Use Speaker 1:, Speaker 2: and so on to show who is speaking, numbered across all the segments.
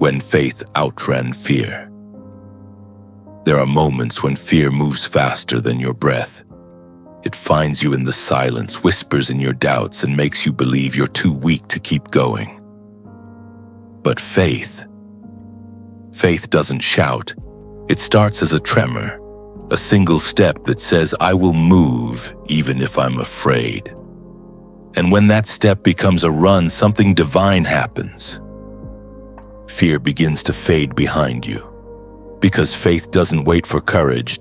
Speaker 1: when faith outran fear. There are moments when fear moves faster than your breath. It finds you in the silence, whispers in your doubts, and makes you believe you're too weak to keep going. But faith doesn't shout. It starts as a tremor, a single step that says, I will move even if I'm afraid. And when that step becomes a run, something divine happens. Fear begins to fade behind you, because faith doesn't wait for courage,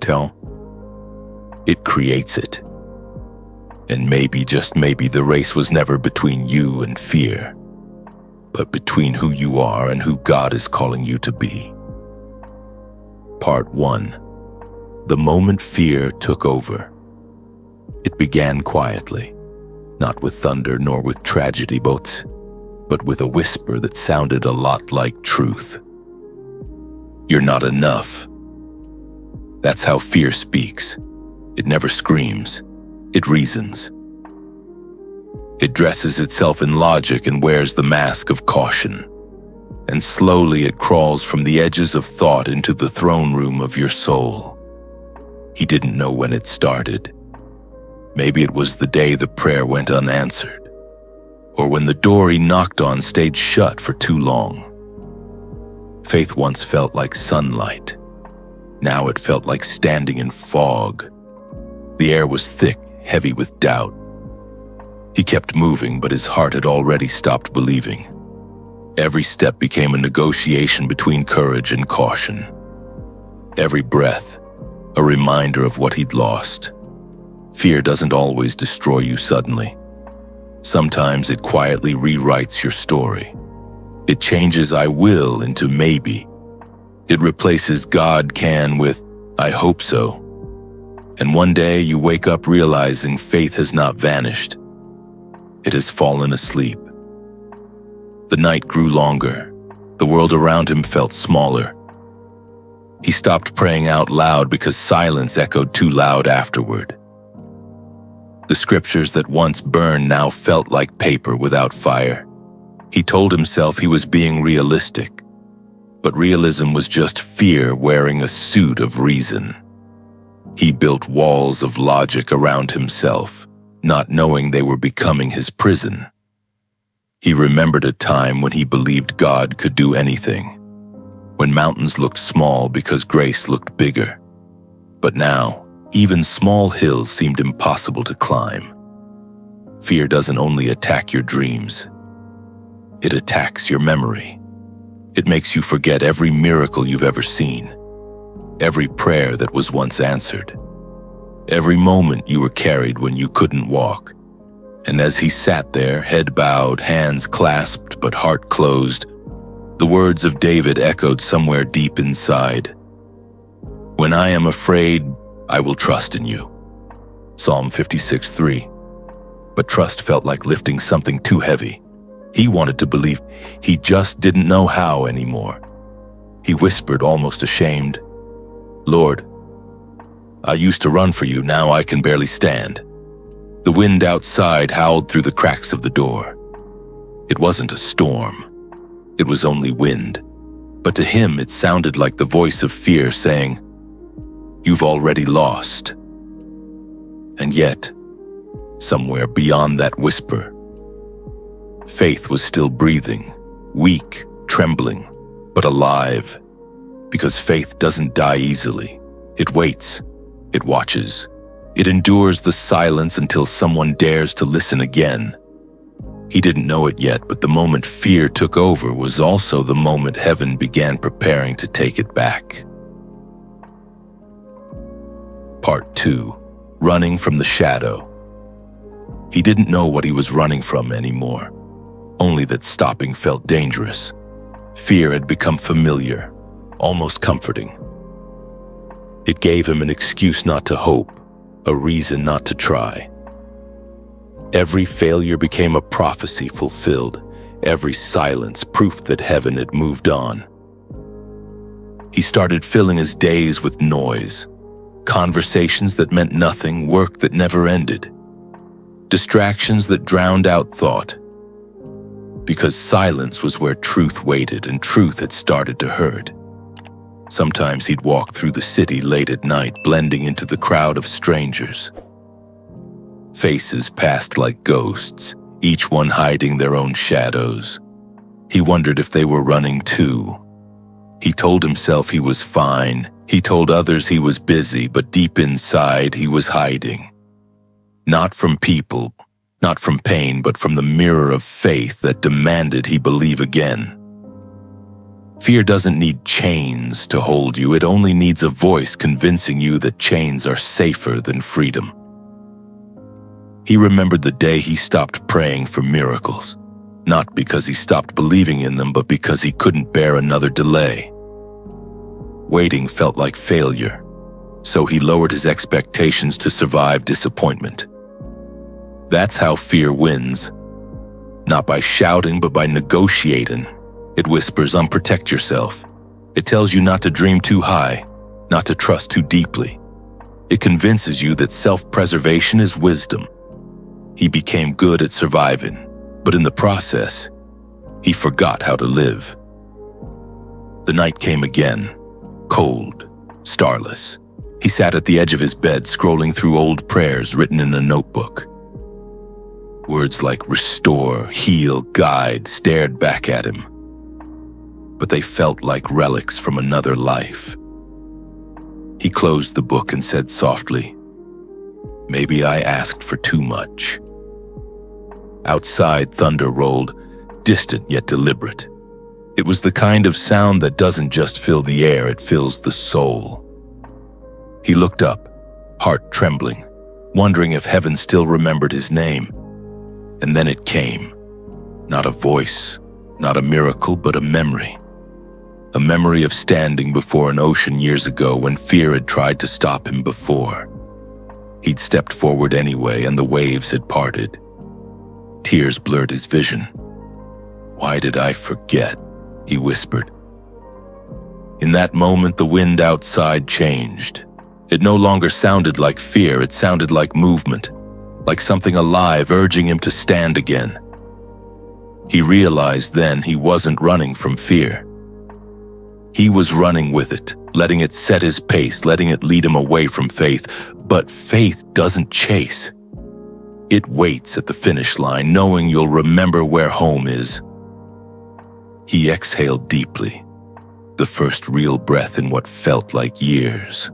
Speaker 1: it creates it. And maybe, just maybe, the race was never between you and fear, but between who you are and who God is calling you to be. Part 1. The moment fear took over. It began quietly, not with thunder nor with tragedy, but with a whisper that sounded a lot like truth. You're not enough. That's how fear speaks. It never screams. It reasons. It dresses itself in logic and wears the mask of caution. And slowly it crawls from the edges of thought into the throne room of your soul. He didn't know when it started. Maybe it was the day the prayer went unanswered, or when the door he knocked on stayed shut for too long. Faith once felt like sunlight. Now it felt like standing in fog. The air was thick, heavy with doubt. He kept moving, but his heart had already stopped believing. Every step became a negotiation between courage and caution. Every breath, a reminder of what he'd lost. Fear doesn't always destroy you suddenly. Sometimes it quietly rewrites your story. It changes I will into maybe. It replaces God can with I hope so. And one day you wake up realizing faith has not vanished. It has fallen asleep. The night grew longer. The world around him felt smaller. He stopped praying out loud because silence echoed too loud afterward. The scriptures that once burned now felt like paper without fire. He told himself he was being realistic, but realism was just fear wearing a suit of reason. He built walls of logic around himself, not knowing they were becoming his prison. He remembered a time when he believed God could do anything, when mountains looked small because grace looked bigger. But now, even small hills seemed impossible to climb. Fear doesn't only attack your dreams. It attacks your memory. It makes you forget every miracle you've ever seen, every prayer that was once answered, every moment you were carried when you couldn't walk. And as he sat there, head bowed, hands clasped but heart closed, the words of David echoed somewhere deep inside. When I am afraid, I will trust in you. Psalm 56:3. But trust felt like lifting something too heavy. He wanted to believe, he just didn't know how anymore. He whispered, almost ashamed, Lord, I used to run for you, now I can barely stand. The wind outside howled through the cracks of the door. It wasn't a storm. It was only wind. But to him it sounded like the voice of fear saying, You've already lost. And yet, somewhere beyond that whisper, faith was still breathing, weak, trembling, but alive. Because faith doesn't die easily. It waits. It watches. It endures the silence until someone dares to listen again. He didn't know it yet, but the moment fear took over was also the moment heaven began preparing to take it back. Part 2. Running from the shadow. He didn't know what he was running from anymore, only that stopping felt dangerous. Fear had become familiar, almost comforting. It gave him an excuse not to hope, a reason not to try. Every failure became a prophecy fulfilled, every silence proof that heaven had moved on. He started filling his days with noise, conversations that meant nothing, work that never ended, distractions that drowned out thought. because silence was where truth waited and truth had started to hurt. Sometimes he'd walk through the city late at night, blending into the crowd of strangers. Faces passed like ghosts, each one hiding their own shadows. He wondered if they were running too. He told himself he was fine. He told others he was busy, but deep inside he was hiding. Not from people, not from pain, but from the mirror of faith that demanded he believe again. Fear doesn't need chains to hold you. It only needs a voice convincing you that chains are safer than freedom. He remembered the day he stopped praying for miracles, not because he stopped believing in them, but because he couldn't bear another delay. Waiting felt like failure, so he lowered his expectations to survive disappointment. That's how fear wins. Not by shouting, but by negotiating. It whispers, unprotect yourself. It tells you not to dream too high, not to trust too deeply. It convinces you that self-preservation is wisdom. He became good at surviving, but in the process, he forgot how to live. The night came again, cold, starless. He sat at the edge of his bed, scrolling through old prayers written in a notebook. Words like restore, heal, guide stared back at him, but they felt like relics from another life. He closed the book and said softly, "Maybe I asked for too much." Outside, thunder rolled, distant yet deliberate. It was the kind of sound that doesn't just fill the air, it fills the soul. He looked up, heart trembling, wondering if heaven still remembered his name. And then it came. Not a voice, not a miracle, but a memory. A memory of standing before an ocean years ago when fear had tried to stop him before. He'd stepped forward anyway, and the waves had parted. Tears blurred his vision. "Why did I forget?" he whispered. In that moment, the wind outside changed. It no longer sounded like fear, it sounded like movement, like something alive urging him to stand again. He realized then he wasn't running from fear. He was running with it, letting it set his pace, letting it lead him away from faith. But faith doesn't chase. It waits at the finish line, knowing you'll remember where home is. He exhaled deeply, the first real breath in what felt like years.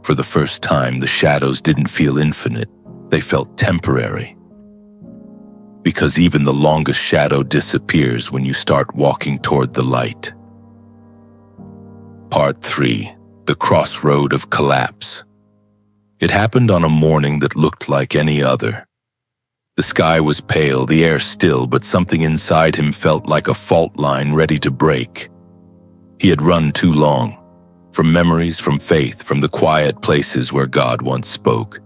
Speaker 1: For the first time, the shadows didn't feel infinite, they felt temporary. Because even the longest shadow disappears when you start walking toward the light. Part 3. The Crossroad of Collapse. It happened on a morning that looked like any other. The sky was pale, the air still, but something inside him felt like a fault line ready to break. He had run too long, from memories, from faith, from the quiet places where God once spoke.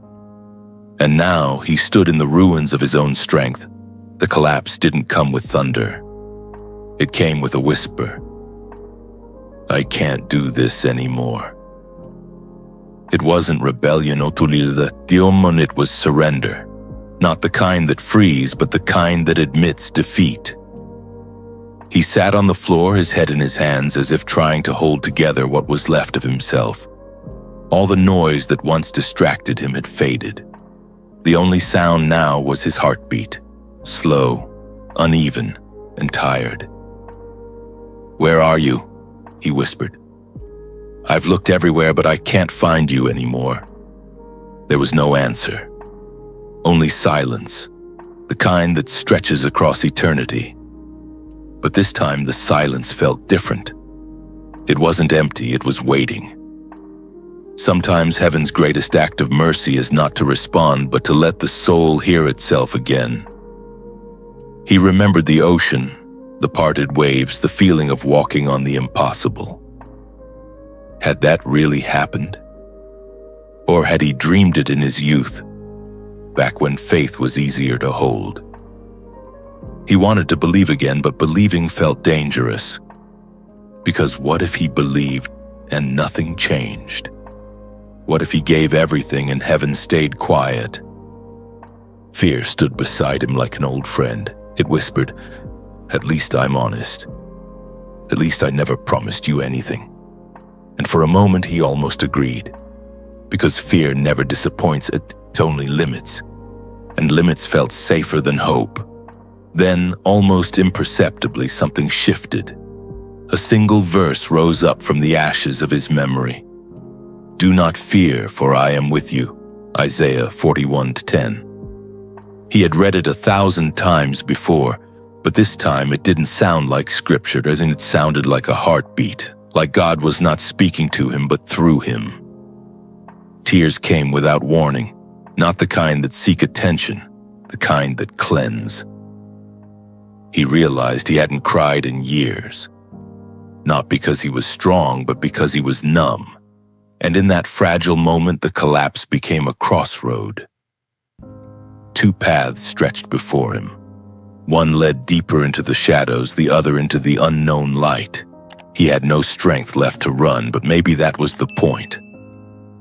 Speaker 1: And now he stood in the ruins of his own strength. The collapse didn't come with thunder. It came with a whisper. "I can't do this anymore." It wasn't rebellion, it was surrender. Not the kind that frees, but the kind that admits defeat. He sat on the floor, his head in his hands, as if trying to hold together what was left of himself. All the noise that once distracted him had faded. The only sound now was his heartbeat, slow, uneven, and tired. "Where are you?" he whispered. "I've looked everywhere, but I can't find you anymore." There was no answer. Only silence, the kind that stretches across eternity. But this time the silence felt different. It wasn't empty, it was waiting. Sometimes heaven's greatest act of mercy is not to respond, but to let the soul hear itself again. He remembered the ocean, the parted waves, the feeling of walking on the impossible. Had that really happened? Or had he dreamed it in his youth, back when faith was easier to hold? He wanted to believe again, but believing felt dangerous. Because what if he believed and nothing changed? What if he gave everything and heaven stayed quiet? Fear stood beside him like an old friend. It whispered, "At least I'm honest. At least I never promised you anything." And for a moment he almost agreed, because fear never disappoints, it only limits, and limits felt safer than hope. Then, almost imperceptibly, something shifted. A single verse rose up from the ashes of his memory. "Do not fear, for I am with you." Isaiah 41:10. He had read it 1,000 times before, but this time it didn't sound like scripture, as in it sounded like a heartbeat, like God was not speaking to him but through him. Tears came without warning, not the kind that seek attention, the kind that cleanse. He realized he hadn't cried in years, not because he was strong, but because he was numb. And in that fragile moment, the collapse became a crossroad. Two paths stretched before him. One led deeper into the shadows, the other into the unknown light. He had no strength left to run, but maybe that was the point.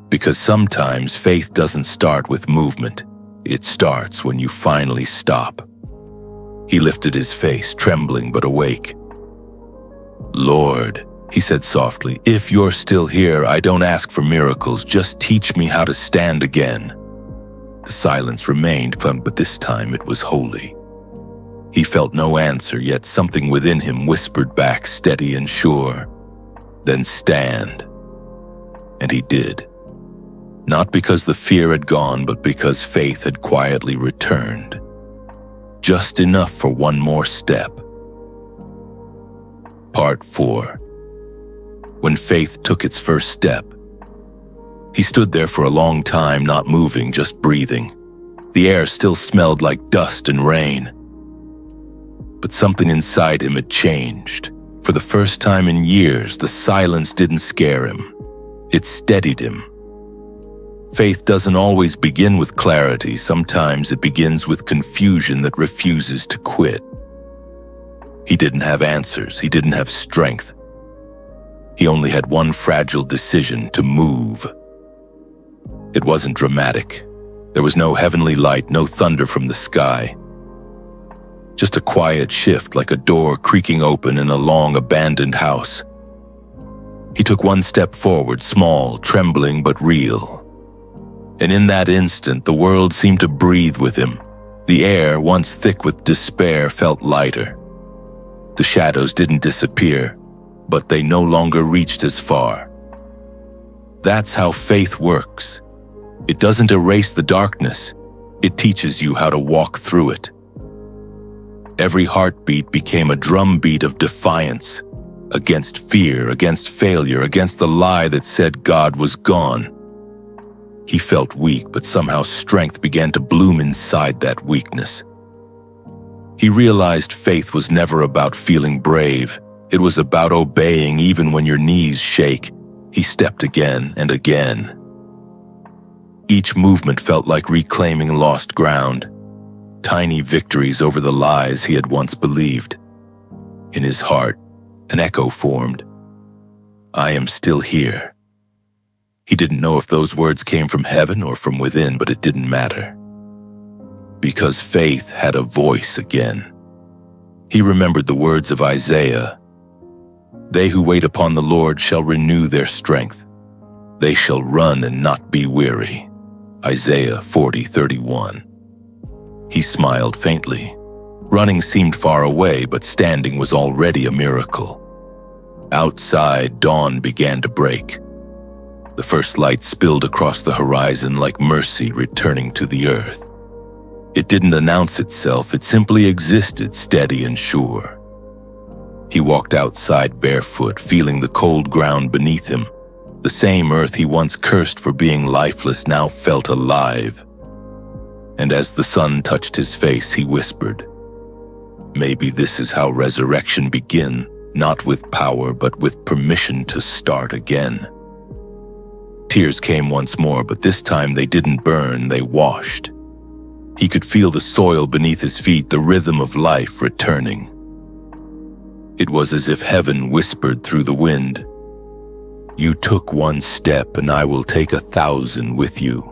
Speaker 1: Because sometimes faith doesn't start with movement. It starts when you finally stop. He lifted his face, trembling but awake. "Lord," he said softly, "if you're still here, I don't ask for miracles, just teach me how to stand again." The silence remained, but this time it was holy. He felt no answer, yet something within him whispered back, steady and sure, "Then stand." And he did. Not because the fear had gone, but because faith had quietly returned. Just enough for one more step. Part 4. When faith took its first step. He stood there for a long time, not moving, just breathing. The air still smelled like dust and rain. But something inside him had changed. For the first time in years, the silence didn't scare him. It steadied him. Faith doesn't always begin with clarity. Sometimes it begins with confusion that refuses to quit. He didn't have answers. He didn't have strength. He only had one fragile decision: to move. It wasn't dramatic. There was no heavenly light, no thunder from the sky. Just a quiet shift, like a door creaking open in a long abandoned house. He took one step forward, small, trembling but real. And in that instant, the world seemed to breathe with him. The air, once thick with despair, felt lighter. The shadows didn't disappear, but they no longer reached as far. That's how faith works. It doesn't erase the darkness. It teaches you how to walk through it. Every heartbeat became a drumbeat of defiance, against fear, against failure, against the lie that said God was gone. He felt weak, but somehow strength began to bloom inside that weakness. He realized faith was never about feeling brave. It was about obeying even when your knees shake. He stepped again and again. Each movement felt like reclaiming lost ground, tiny victories over the lies he had once believed. In his heart, an echo formed. "I am still here." He didn't know if those words came from heaven or from within, but it didn't matter. Because faith had a voice again. He remembered the words of Isaiah. "They who wait upon the Lord shall renew their strength. They shall run and not be weary." Isaiah 40:31. He smiled faintly. Running seemed far away, but standing was already a miracle. Outside, dawn began to break. The first light spilled across the horizon like mercy returning to the earth. It didn't announce itself, it simply existed, steady and sure. He walked outside barefoot, feeling the cold ground beneath him. The same earth he once cursed for being lifeless now felt alive. And as the sun touched his face, he whispered, "Maybe this is how resurrection begins, not with power, but with permission to start again." Tears came once more, but this time they didn't burn, they washed. He could feel the soil beneath his feet, the rhythm of life returning. It was as if heaven whispered through the wind, "You took one step, and I will take 1,000 with you."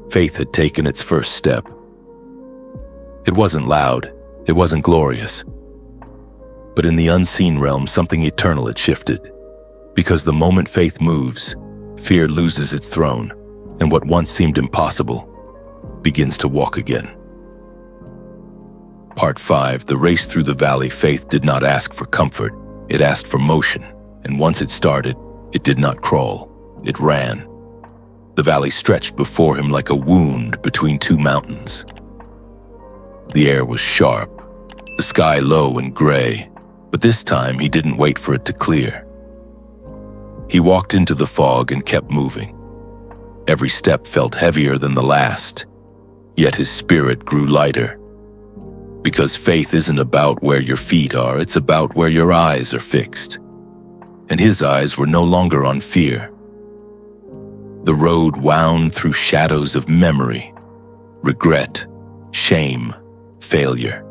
Speaker 1: Faith had taken its first step. It wasn't loud. It wasn't glorious. But in the unseen realm, something eternal had shifted. Because the moment faith moves, fear loses its throne, and what once seemed impossible begins to walk again. Part 5, the race through the valley. Faith did not ask for comfort, it asked for motion, and once it started, it did not crawl, it ran. The valley stretched before him like a wound between two mountains. The air was sharp, the sky low and gray, but this time he didn't wait for it to clear. He walked into the fog and kept moving. Every step felt heavier than the last, yet his spirit grew lighter. Because faith isn't about where your feet are, it's about where your eyes are fixed. And his eyes were no longer on fear. The road wound through shadows of memory, regret, shame, failure.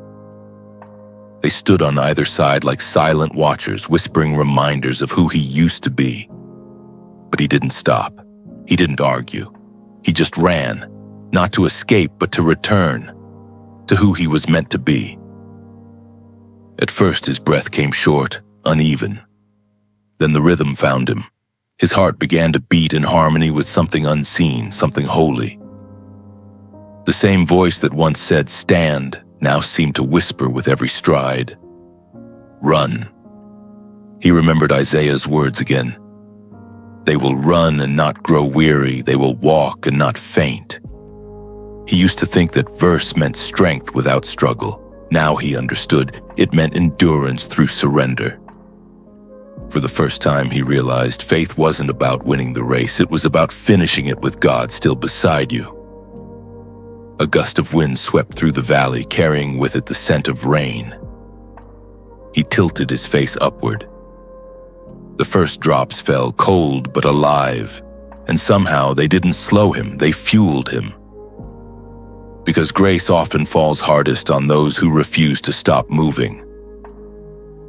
Speaker 1: They stood on either side like silent watchers, whispering reminders of who he used to be. But he didn't stop. He didn't argue. He just ran, not to escape, but to return to who he was meant to be. At first, his breath came short, uneven. Then the rhythm found him. His heart began to beat in harmony with something unseen, something holy. The same voice that once said, "Stand," now seemed to whisper with every stride, "Run." He remembered Isaiah's words again. They will run and not grow weary. They will walk and not faint. He used to think that verse meant strength without struggle. Now he understood it meant endurance through surrender. For the first time, he realized faith wasn't about winning the race. It was about finishing it with God still beside you. A gust of wind swept through the valley, carrying with it the scent of rain. He tilted his face upward. The first drops fell cold but alive, and somehow they didn't slow him, they fueled him. Because grace often falls hardest on those who refuse to stop moving.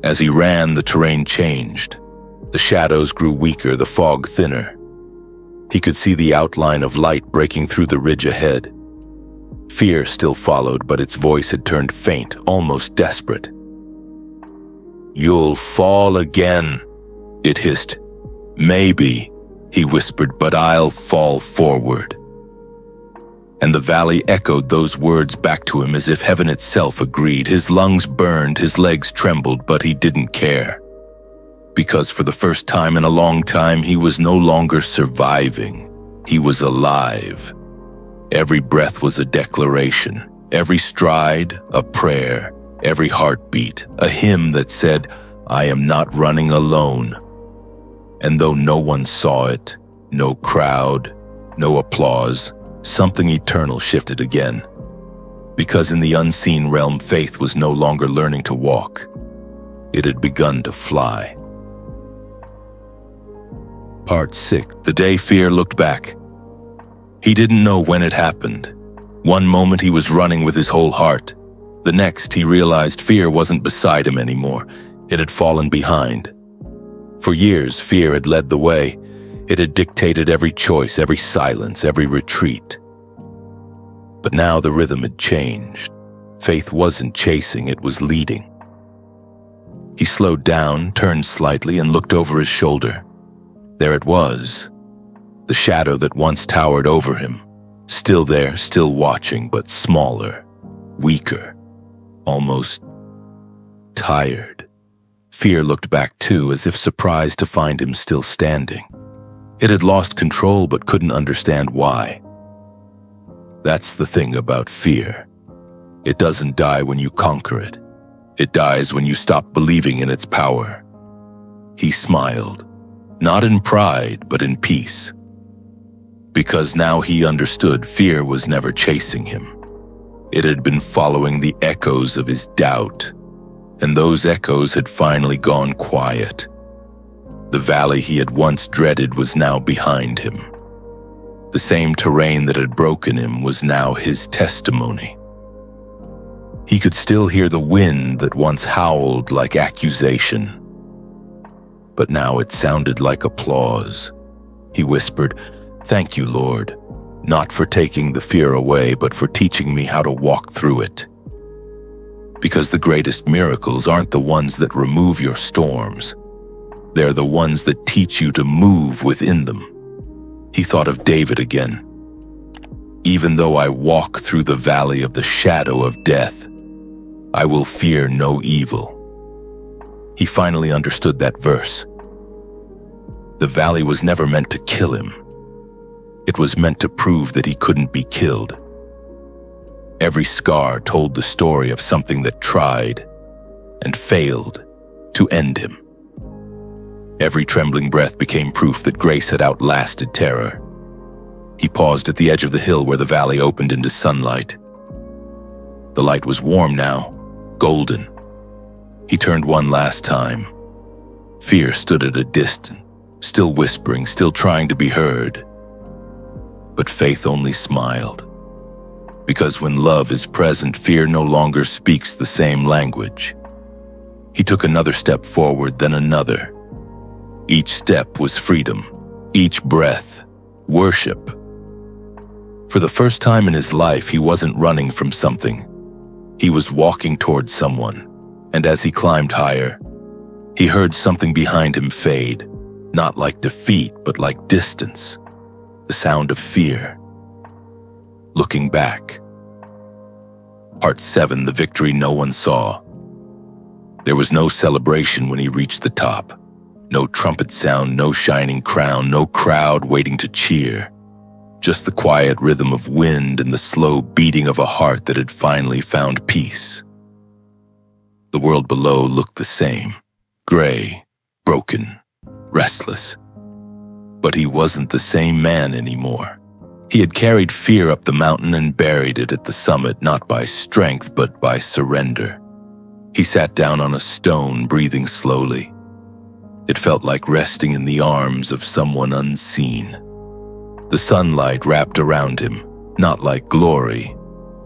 Speaker 1: As he ran, the terrain changed. The shadows grew weaker, the fog thinner. He could see the outline of light breaking through the ridge ahead. Fear still followed, but its voice had turned faint, almost desperate. "You'll fall again," it hissed. "Maybe," he whispered, "but I'll fall forward." And the valley echoed those words back to him as if heaven itself agreed. His lungs burned, his legs trembled, but he didn't care. Because for the first time in a long time, he was no longer surviving. He was alive. Every breath was a declaration, every stride a prayer, every heartbeat a hymn that said, "I am not running alone." And though no one saw it, no crowd, no applause, something eternal shifted again. Because in the unseen realm, faith was no longer learning to walk. It had begun to fly. Part 6. The day fear looked back. He didn't know when it happened. One moment he was running with his whole heart. The next he realized fear wasn't beside him anymore. It had fallen behind. For years, fear had led the way. It had dictated every choice, every silence, every retreat. But now the rhythm had changed. Faith wasn't chasing, it was leading. He slowed down, turned slightly, and looked over his shoulder. There it was, the shadow that once towered over him. Still there, still watching, but smaller, weaker, almost tired. Fear looked back too, as if surprised to find him still standing. It had lost control but couldn't understand why. That's the thing about fear. It doesn't die when you conquer it. It dies when you stop believing in its power. He smiled, not in pride, but in peace. Because now he understood fear was never chasing him. It had been following the echoes of his doubt, and those echoes had finally gone quiet. The valley he had once dreaded was now behind him. The same terrain that had broken him was now his testimony. He could still hear the wind that once howled like accusation, but now it sounded like applause. He whispered, "Thank you, Lord, not for taking the fear away, but for teaching me how to walk through it." Because the greatest miracles aren't the ones that remove your storms. They're the ones that teach you to move within them. He thought of David again. Even though I walk through the valley of the shadow of death, I will fear no evil. He finally understood that verse. The valley was never meant to kill him. It was meant to prove that he couldn't be killed. Every scar told the story of something that tried and failed to end him. Every trembling breath became proof that grace had outlasted terror. He paused at the edge of the hill where the valley opened into sunlight. The light was warm now, golden. He turned one last time. Fear stood at a distance, still whispering, still trying to be heard. But faith only smiled. Because when love is present, fear no longer speaks the same language. He took another step forward, then another. Each step was freedom, each breath, worship. For the first time in his life, he wasn't running from something. He was walking towards someone, and as he climbed higher, he heard something behind him fade, not like defeat, but like distance, the sound of fear. Looking back. Part 7, the victory no one saw. There was no celebration when he reached the top. No trumpet sound, no shining crown, no crowd waiting to cheer. Just the quiet rhythm of wind and the slow beating of a heart that had finally found peace. The world below looked the same, gray, broken, restless. But he wasn't the same man anymore. He had carried fear up the mountain and buried it at the summit, not by strength, but by surrender. He sat down on a stone, breathing slowly. It felt like resting in the arms of someone unseen. The sunlight wrapped around him, not like glory,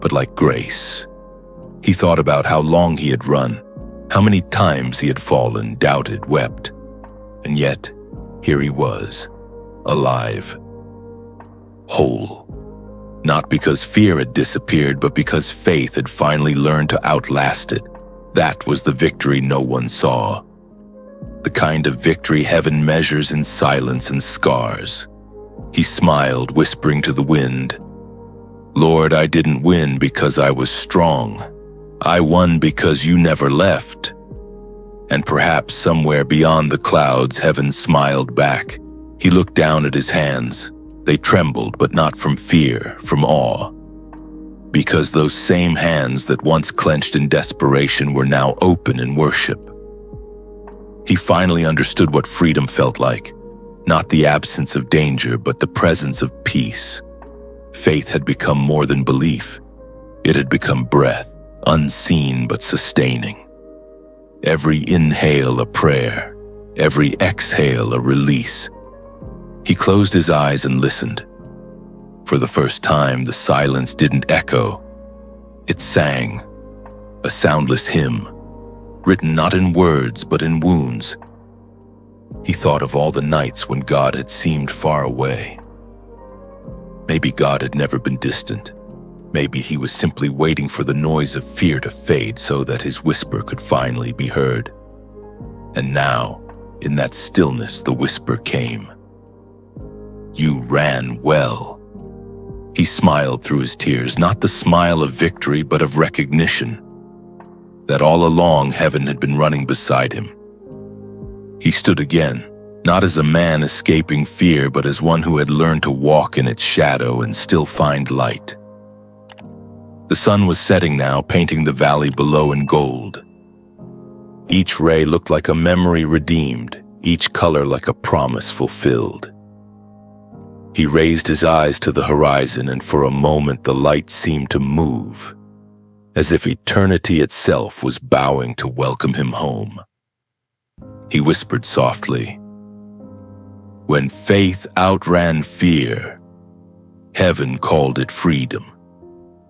Speaker 1: but like grace. He thought about how long he had run, how many times he had fallen, doubted, wept. And yet, here he was, alive. Whole. Not because fear had disappeared, but because faith had finally learned to outlast it. That was the victory no one saw. The kind of victory heaven measures in silence and scars. He smiled, whispering to the wind, "Lord, I didn't win because I was strong. I won because you never left." And perhaps somewhere beyond the clouds, heaven smiled back. He looked down at his hands. They trembled, but not from fear, from awe. Because those same hands that once clenched in desperation were now open in worship. He finally understood what freedom felt like. Not the absence of danger, but the presence of peace. Faith had become more than belief. It had become breath, unseen but sustaining. Every inhale a prayer, every exhale a release. He closed his eyes and listened. For the first time, the silence didn't echo. It sang, a soundless hymn, written not in words but in wounds. He thought of all the nights when God had seemed far away. Maybe God had never been distant. Maybe he was simply waiting for the noise of fear to fade so that his whisper could finally be heard. And now, in that stillness, the whisper came. "You ran well." He smiled through his tears, not the smile of victory, but of recognition. That all along heaven had been running beside him. He stood again, not as a man escaping fear, but as one who had learned to walk in its shadow and still find light. The sun was setting now, painting the valley below in gold. Each ray looked like a memory redeemed, each color like a promise fulfilled. He raised his eyes to the horizon, and for a moment the light seemed to move, as if eternity itself was bowing to welcome him home. He whispered softly, "When faith outran fear, heaven called it freedom."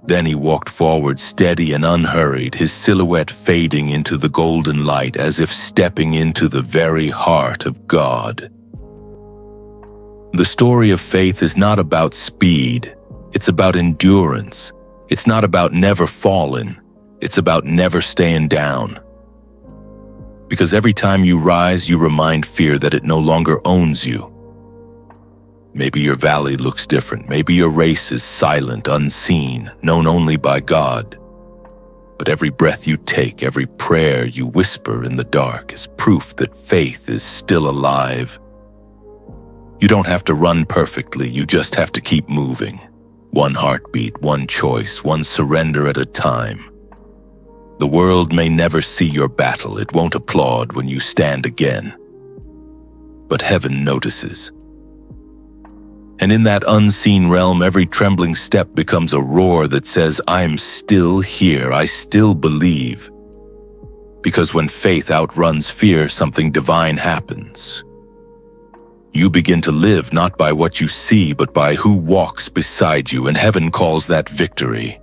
Speaker 1: Then he walked forward, steady and unhurried, his silhouette fading into the golden light as if stepping into the very heart of God. The story of faith is not about speed, it's about endurance. It's not about never falling, It's about never staying down. Because every time you rise, you remind fear that it no longer owns you. Maybe your valley looks different. Maybe your race is silent, unseen, known only by God. But every breath you take, every prayer you whisper in the dark is proof that faith is still alive. You don't have to run perfectly, you just have to keep moving. One heartbeat, one choice, one surrender at a time. The world may never see your battle, it won't applaud when you stand again. But heaven notices. And in that unseen realm, every trembling step becomes a roar that says, I'm still here, I still believe. Because when faith outruns fear, something divine happens. You begin to live not by what you see, but by who walks beside you, and heaven calls that victory.